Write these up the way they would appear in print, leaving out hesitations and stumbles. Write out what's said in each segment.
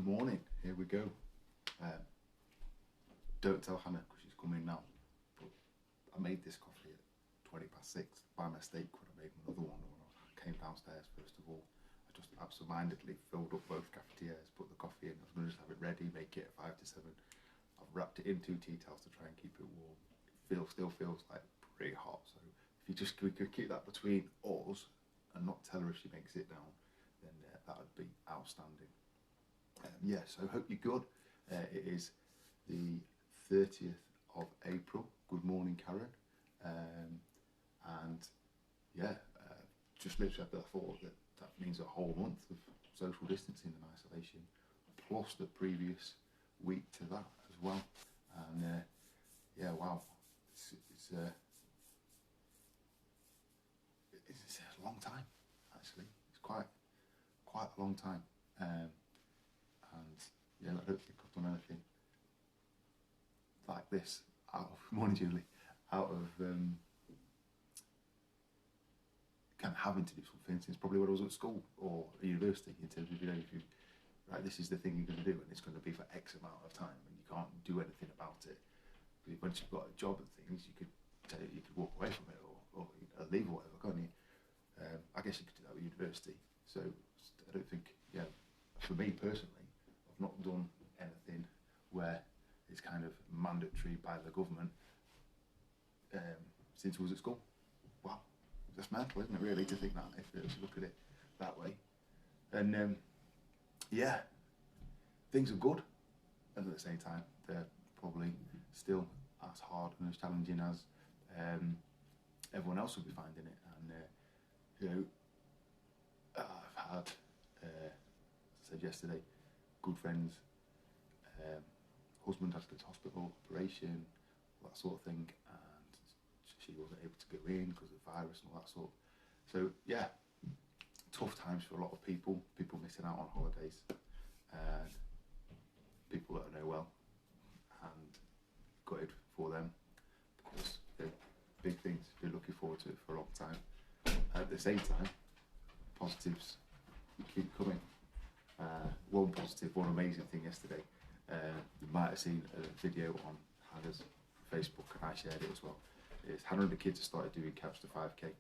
Good morning, here we go. Don't tell Hannah because she's coming now, but I made this coffee at 6:20 by mistake when I made another one. When I came downstairs, first of all, I just absentmindedly filled up both cafetières, put the coffee in. I was going to just have it ready, make it at 5 to 7. I've wrapped it in 2 tea towels to try and keep it warm. It still feels like pretty hot, so if we could keep that between us and not tell her if she makes it down, then that would be outstanding. So hope you're good. It is the 30th of April. Good morning, Karen. Just literally I thought that means a whole month of social distancing and isolation, plus the previous week to that as well. And wow, it's a long time actually. It's quite a long time. I don't think I've done anything like this morning, Julie, out of kind of having to do something since probably when I was at school or at university, in terms of, this is the thing you're going to do and it's going to be for X amount of time and you can't do anything about it. Once you've got a job and things, you could walk away from it or leave or whatever, can't you? I guess you could do that with university. So I don't think, for me personally, I've not done anything where it's kind of mandatory by the government since I was at school. Wow, that's mental, isn't it, really, to think that, if you look at it that way. And things are good, and at the same time, they're probably still as hard and as challenging as everyone else will be finding it. And I've had, as I said yesterday, good friends, husband had to go to hospital, operation, that sort of thing, and she wasn't able to go in because of the virus and all that sort. So tough times for a lot of people missing out on holidays, and people that I know well, and gutted for them because they're big things, they're looking forward to it for a long time. At the same time, positives keep coming. One amazing thing yesterday, you might have seen a video on Hannah's Facebook, and I shared it as well, is Hannah and the kids have started doing Couch to 5k,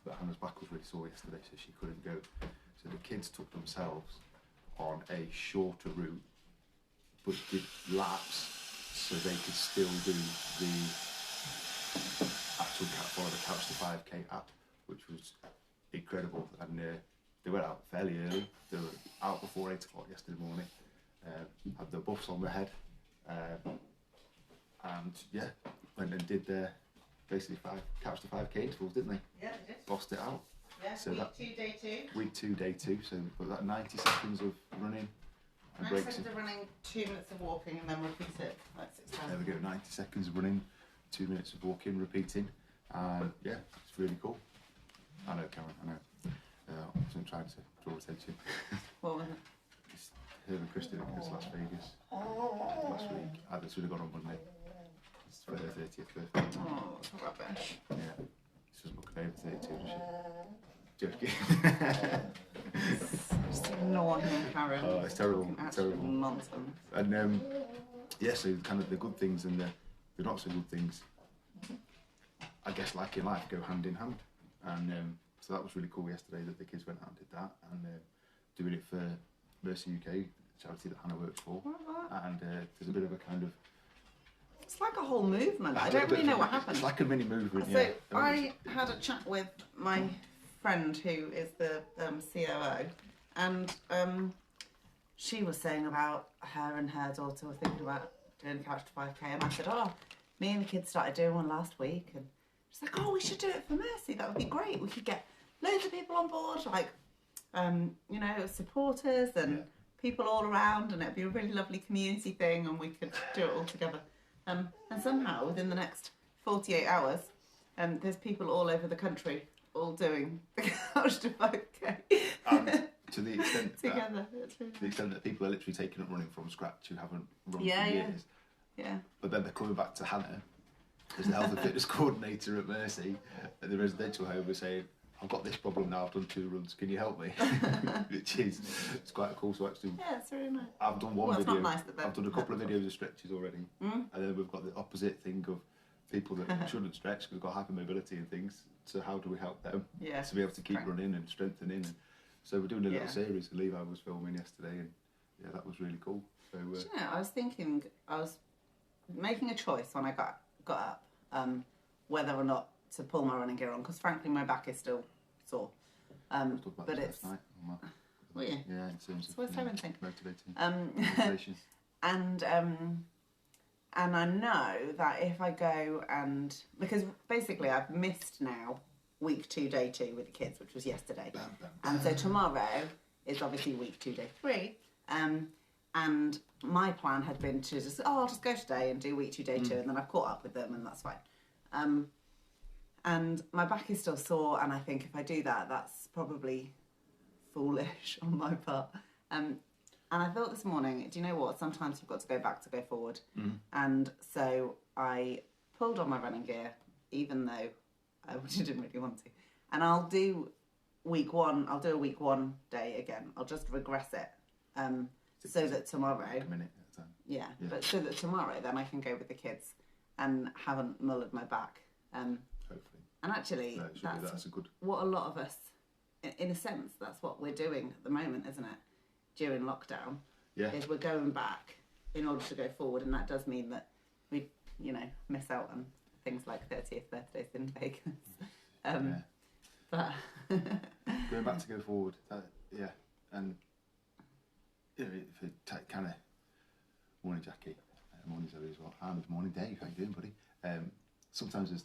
but Hannah's back was really sore yesterday, so she couldn't go. So the kids took themselves on a shorter route, but did laps so they could still do the actual Couch to 5k app, which was incredible. And they went out fairly early. They were out before 8 o'clock yesterday morning. Had their buffs on their head, went and did their basically Couch to 5k intervals, didn't they? Yeah, they did. Bossed it out. Yeah, so week 2, day 2. So that 90 seconds of running and 90 breaks. seconds of running, 2 minutes of walking, and then repeat it like 6 times. There we go, 90 seconds of running, 2 minutes of walking, repeating. It's really cool. I know, Karen, I know. I wasn't trying to draw attention. What was it? It's her and Kristen against Las Vegas last week. This would have gone on Monday. It's for her 30th birthday. Oh, it's rubbish. Yeah. She doesn't look over 32, does she? Joking. Just ignore him, Karen. Oh, it's terrible. Absolute Terrible. nonsense. And so kind of the good things and the not so good things, I guess, like in life, go hand in hand. And so that was really cool yesterday that the kids went out and did that, and doing it for Mercy UK, the charity that Hannah works for. And there's a bit of a kind of... It's like a whole movement. I don't really know what happened. It's like a mini movement, So I had a chat with my friend who is the COO, and she was saying about her and her daughter were thinking about doing Couch to 5k, and I said, me and the kids started doing one last week, and she's like, we should do it for Mercy, that would be great. We could get loads of people on board, like, supporters and people all around, and it'd be a really lovely community thing, and we could do it all together. And somehow, within the next 48 hours, there's people all over the country all doing the Couch to 5k. To the extent together. To the extent that people are literally taking up running from scratch who haven't run for Yeah. years. Yeah. But then they're coming back to Hannah as the health and fitness coordinator at Mercy at the residential home, and saying, I've got this problem now. I've done 2 runs. Can you help me? Which is, it's quite cool. So actually, Yeah, it's really nice. I've done one Well, it's video. not nice that they're I've done a couple of helpful. videos of stretches already, and then we've got the opposite thing of people that shouldn't stretch because they've got hypermobility and things. So how do we help them Yeah, to be able to keep right. running and strengthening? And so we're doing a little Yeah. series that Levi was filming yesterday, and yeah, that was really cool. So Do you know, I was thinking, I was making a choice when I got up, whether or not to pull my running gear on, because frankly my back is still sore. I was talking about But this it's last night. Were you? Yeah, in terms It's worth of everything. motivating. Motivation. And I know that if I go and, because basically I've missed now week 2, day 2 with the kids, which was yesterday. Bam, bam, And so tomorrow is obviously week 2, day 3. And my plan had been to just, I'll just go today and do week 2, day 2, and then I've caught up with them and that's fine. And my back is still sore, and I think if I do that, that's probably foolish on my part. And I thought this morning, do you know what? Sometimes you've got to go back to go forward. And so I pulled on my running gear, even though I didn't really want to. And I'll do week 1. I'll do a week 1 day again. I'll just regress it, so that tomorrow. A minute at a time. Yeah, but so that tomorrow then I can go with the kids and haven't mullered my back. Hopefully. And actually, No, it should be, that's a good. what a lot of us, in a sense, that's what we're doing at the moment, isn't it? During lockdown, Yeah. is we're going back in order to go forward, and that does mean that we, miss out on things like 30th birthdays in Vegas. Yeah. But Going back to go forward, yeah, and if it kind of morning Jackie, morning Zoe as well, and morning Dave, how you doing, buddy? Sometimes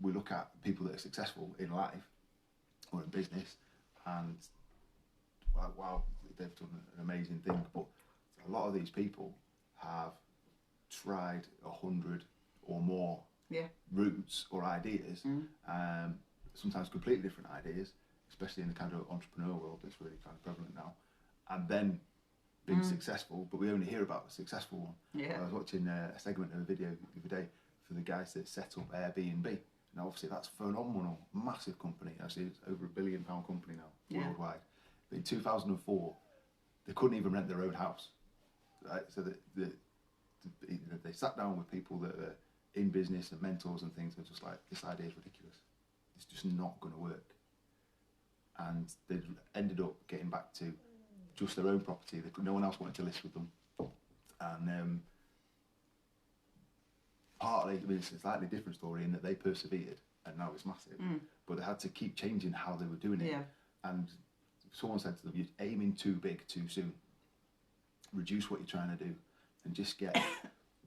we look at people that are successful in life or in business, and wow, they've done an amazing thing, but a lot of these people have tried 100 or more routes or ideas, sometimes completely different ideas, especially in the kind of entrepreneur world that's really kind of prevalent now, and then being successful, but we only hear about the successful one. Yeah. I was watching a segment of a video the other day for the guys that set up Airbnb. Now obviously that's phenomenal, massive company, actually it's over £1 billion company now, worldwide. But in 2004, they couldn't even rent their own house. Right? So they sat down with people that are in business and mentors and things, and just like, this idea is ridiculous. It's just not going to work. And they ended up getting back to just their own property. No one else wanted to list with them. And partly, I mean, it's a slightly different story in that they persevered, and now it's massive. But they had to keep changing how they were doing it. Yeah. And someone said to them, you're aiming too big too soon. Reduce what you're trying to do and just get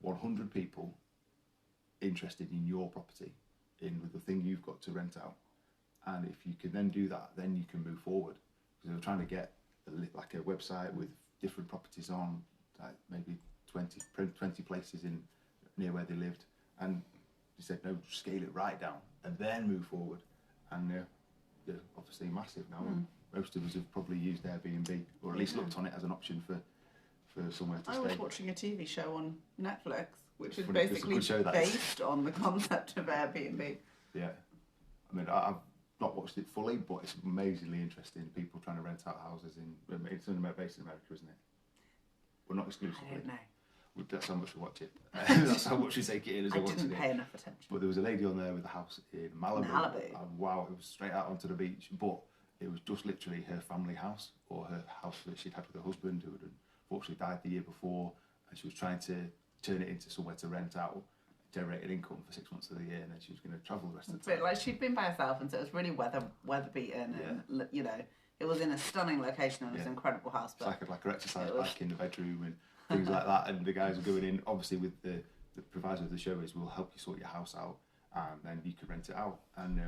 100 people interested in your property, in the thing you've got to rent out. And if you can then do that, then you can move forward. Because they were trying to get like a website with different properties on, like maybe 20 places in near where they lived. And they said, no, scale it right down and then move forward. And they're obviously massive now. And most of us have probably used Airbnb, or at least looked on it as an option for somewhere to I stay. was watching a TV show on Netflix, which is Funny, it's a basically good show, that is. based on the concept of Airbnb. Yeah. I mean, I've not watched it fully, but it's amazingly interesting. People trying to rent out houses it's based in America, isn't it? Well, not exclusively. I don't know. That's how much we watch it. That's how much we take it in as I we're watching didn't it. pay enough attention. But there was a lady on there with a house in Malibu. And wow, it was straight out onto the beach. But it was just literally her family house, or her house that she'd had with her husband, who had unfortunately died the year before. And she was trying to turn it into somewhere to rent out, generate an income for 6 months of the year, and then she was going to travel the rest of the But time. like she'd been by herself, and so it was really weather beaten, and it was in a stunning location, and it was an incredible house. But It's like her exercise bike in the bedroom and things like that. And the guys are going in, obviously with the proviso of the show is we'll help you sort your house out, and then you can rent it out. And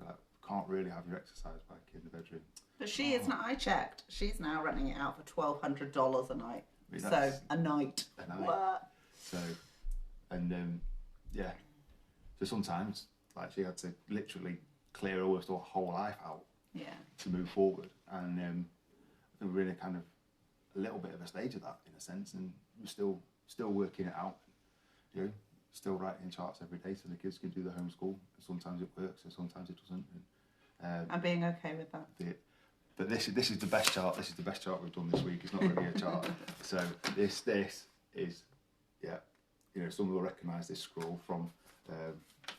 like, can't really have your exercise bike in the bedroom. But she is now. I checked. She's now renting it out for $1,200 a night. I mean, So that's a night. a night. What? So, and yeah. So sometimes, like, she had to literally clear almost her whole life out to move forward. And I think we're in a kind of a little bit of a stage of that, in a sense, and we're still working it out. Still writing charts every day so the kids can do the homeschool. And sometimes it works, and sometimes it doesn't. And And being okay with that. But this is the best chart. This is the best chart we've done this week. It's not really a chart. So this is, yeah, you know, some will recognise this scroll from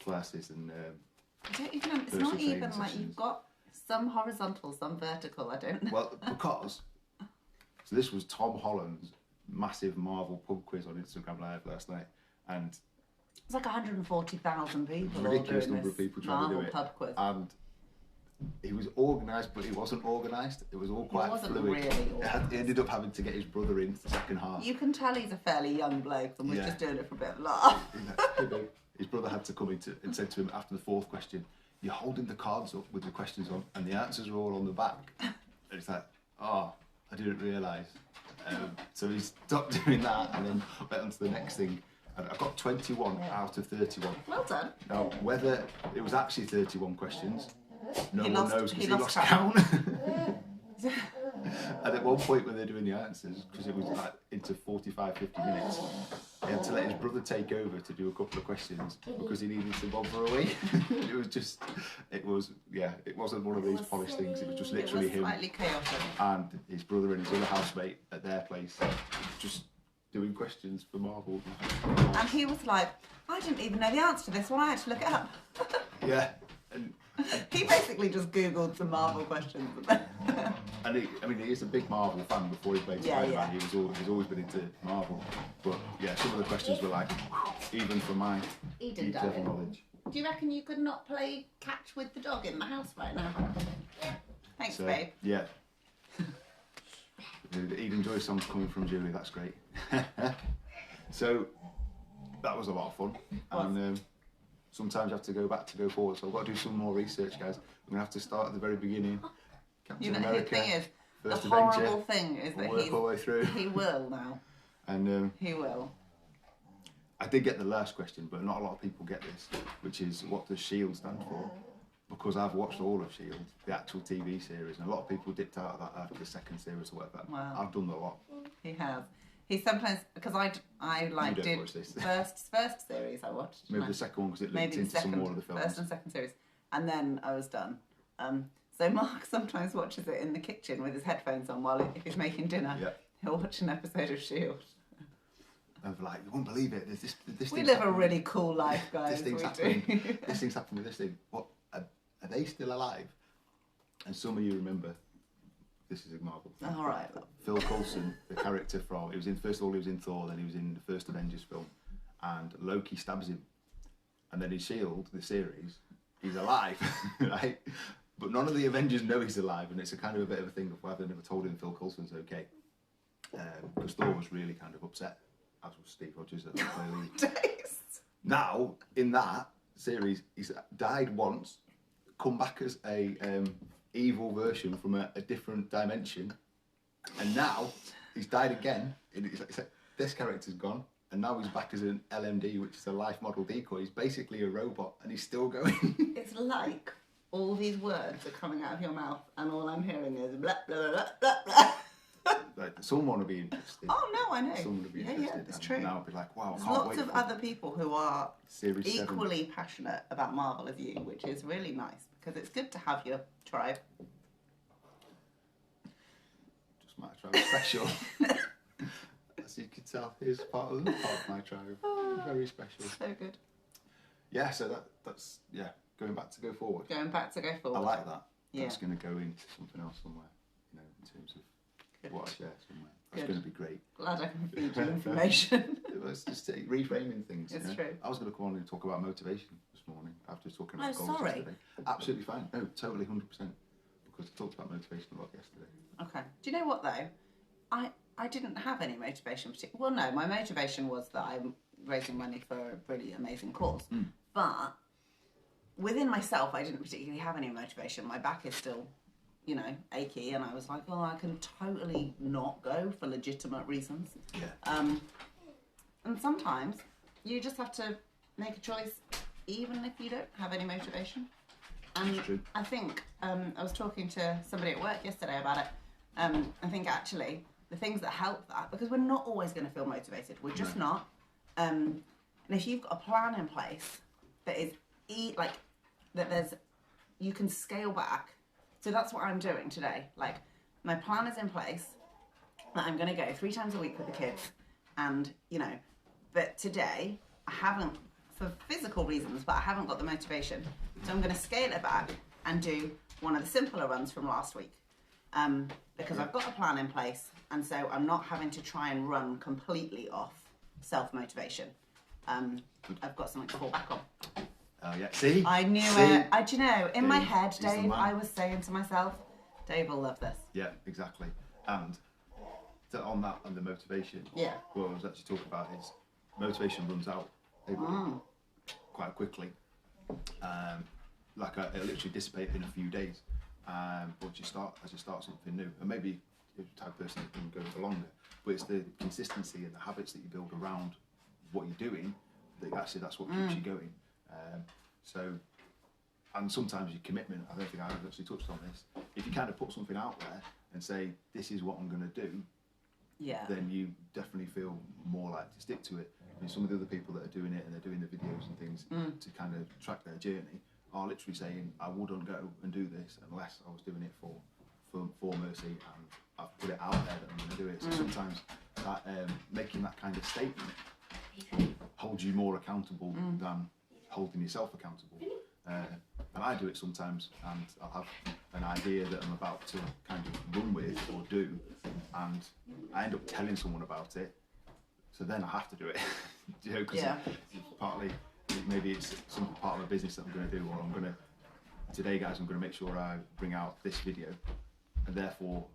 classes and. I don't even. It's not even like you've got some horizontal, some vertical. I don't know. Well, because so this was Tom Holland's massive Marvel pub quiz on Instagram Live last night, and it's like 140,000 people. Ridiculous all doing number this of people trying Marvel to do it. Pub quiz. And he was organised, but he wasn't organised. It was all quite fluid. Really he ended up having to get his brother in the second half. You can tell he's a fairly young bloke and was just doing it for a bit of laugh. His brother had to come in and said to him after the fourth question, "You're holding the cards up with the questions on, and the answers are all on the back." And it's like, oh, I didn't realise. So he stopped doing that and then went on to the next thing. And I got 21 out of 31. Well done. Now, whether it was actually 31 questions, no one knows because he lost count. And at one point when they're doing the answers, because it was like into 45, 50 minutes, he had to let his brother take over to do a couple of questions because he needed to bother away. it wasn't one of these polished things. It was just literally him slightly chaotic. and his brother and his other housemate at their place, just doing questions for Marvel. And he was like, I didn't even know the answer to this one, I had to look it up. Yeah. And he basically just Googled some Marvel questions. and he is a big Marvel fan before he played Spider-Man. He's always been into Marvel. But yeah, some of the questions were like, even from my deep level knowledge. Do you reckon you could not play catch with the dog in the house right now? Thanks, babe. Yeah. The Eden Joy song's coming from Julie, that's great. So that was a lot of fun. And sometimes you have to go back to go forward, so I've got to do some more research, guys. I'm going to have to start at the very beginning. Captain America, the thing is, First the Avenger, horrible thing is that work our way through. He will now. And he will. I did get the last question, but not a lot of people get this, which is what does SHIELD stand for? Because I've watched all of SHIELD, the actual TV series, and a lot of people dipped out of that after the second series or whatever. Wow. I've done a lot. He has. He sometimes, because I like did first series I watched. Maybe the second one because it linked into some more of the films. First and second series, and then I was done. So Mark sometimes watches it in the kitchen with his headphones on while if he's making dinner. Yeah. He'll watch an episode of SHIELD. And like, you won't believe it. This we live a really cool life, guys. This thing's happening. This thing's happening with this thing. What are they still alive? And some of you remember. This is a Marvel. All right. Phil Coulson, the character from, he was in Thor, then he was in the first Avengers film, and Loki stabs him, and then in SHIELD, the series, he's alive, right? But none of the Avengers know he's alive, and it's a kind of a bit of a thing of why they never told him Phil Coulson's okay, because Thor was really kind of upset, as was Steve Rogers at the play. Now in that series, he's died once, come back as a evil version from a different dimension, and now he's died again. It's like, this character's gone, and now he's back as an LMD, which is a life model decoy. He's basically a robot, and he's still going. It's like all these words are coming out of your mouth, and all I'm hearing is blah blah blah blah blah. Like, someone will be interested. Oh no, I know. Someone will be interested. Yeah, it's true. And I'll be like, wow, I There's can't lots wait of for other people who are Series equally 7. passionate about Marvel as you, which is really nice because it's good to have your tribe. Just my tribe special. As you can tell, he's part of my tribe. Very special. So good. Yeah, so that's going back to go forward. Going back to go forward. I like that. Yeah. That's going to go into something else somewhere, you know, in terms of what I share somewhere. That's Good. going to be great. Glad I can feed you information. It's just reframing things. It's you know? true. I was going to come on and talk about motivation this morning after talking about Oh, goals sorry. yesterday. Absolutely fine. No, totally 100%. Because I talked about motivation a lot yesterday. Okay. Do you know what though? I didn't have any motivation. Well, no, my motivation was that I'm raising money for a really amazing cause. But within myself, I didn't particularly have any motivation. My back is still, you know, achy, and I was like, oh, I can totally not go for legitimate reasons. Yeah. And sometimes you just have to make a choice, even if you don't have any motivation. And That's true. I think I was talking to somebody at work yesterday about it. I think actually the things that help that, because we're not always going to feel motivated, we're just not. And if you've got a plan in place that is that there's you can scale back. So that's what I'm doing today. Like, my plan is in place that I'm going to go 3 times a week with the kids, and but today I haven't, for physical reasons, but I haven't got the motivation. So I'm going to scale it back and do one of the simpler runs from last week, because I've got a plan in place, and so I'm not having to try and run completely off self-motivation. I've got something to fall back on. Oh yeah, see? I knew it. Do you know, in my head, he's the Dave, man. I was saying to myself, Dave will love this. Yeah, exactly. And on that, and the motivation, Yeah. what I was actually talking about is motivation runs out quite quickly. It'll literally dissipate in a few days. But as you start something new, and maybe you're the type of person that can go for longer, but it's the consistency and the habits that you build around what you're doing that's what keeps you going. And sometimes your commitment, I don't think I've actually touched on this, if you kind of put something out there and say, this is what I'm going to do, then you definitely feel more like to stick to it. I mean, some of the other people that are doing it and they're doing the videos and things to kind of track their journey are literally saying, I wouldn't go and do this unless I was doing it for Mercy, and I've put it out there that I'm going to do it. So sometimes that making that kind of statement holds you more accountable than holding yourself accountable. And I do it sometimes, and I'll have an idea that I'm about to kind of run with or do, and I end up telling someone about it, so then I have to do it. Because partly maybe it's some part of a business that I'm going to do, or today guys, I'm going to make sure I bring out this video, and therefore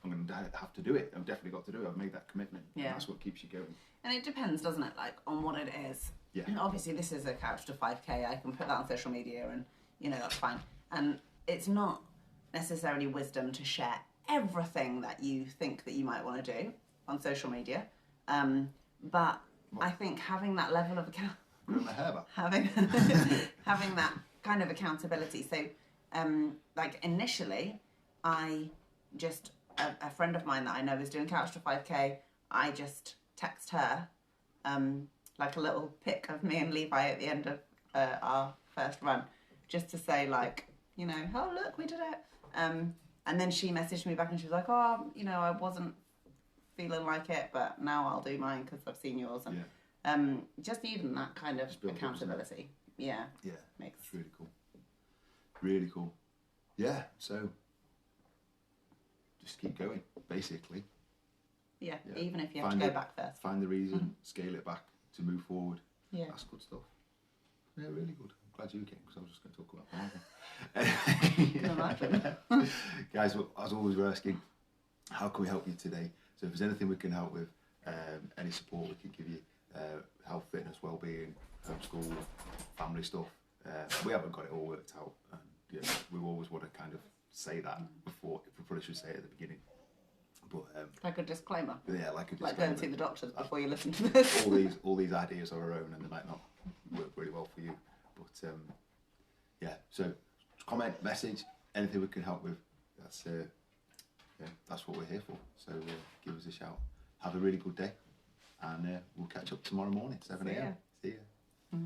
I'm going to have to do it. I've definitely got to do it. I've made that commitment. Yeah. And that's what keeps you going. And it depends, doesn't it, like on what it is. Yeah. And obviously this is a couch to 5k. I can put that on social media and that's fine. And it's not necessarily wisdom to share everything that you think that you might want to do on social media. But I think having that level of having that kind of accountability. So like initially I just a friend of mine that I know is doing couch to 5k, I just text her like a little pic of me and Levi at the end of our first run, just to say like, oh look, we did it. And then she messaged me back and she was like, oh, I wasn't feeling like it, but now I'll do mine because I've seen yours. And just even that kind of accountability. Yeah. It's really cool. Really cool. Yeah, so just keep going, basically. Yeah, even if you have to go back first. Find the reason, scale it back to move forward. Yeah. That's good stuff. Yeah, really good. I'm glad you came, because I was just going to talk about that. Guys, as always, we're asking, how can we help you today? So if there's anything we can help with, any support we can give you, health, fitness, well-being, homeschool, family stuff, we haven't got it all worked out. And we always want to kind of say that before, we probably should say it at the beginning. But like a disclaimer. Yeah, like a disclaimer. Like go and see the doctors before you listen to this. all these ideas are our own, and they might not work really well for you. But so comment, message, anything we can help with. That's what we're here for. So give us a shout. Have a really good day, and we'll catch up tomorrow morning, 7 a.m. See ya.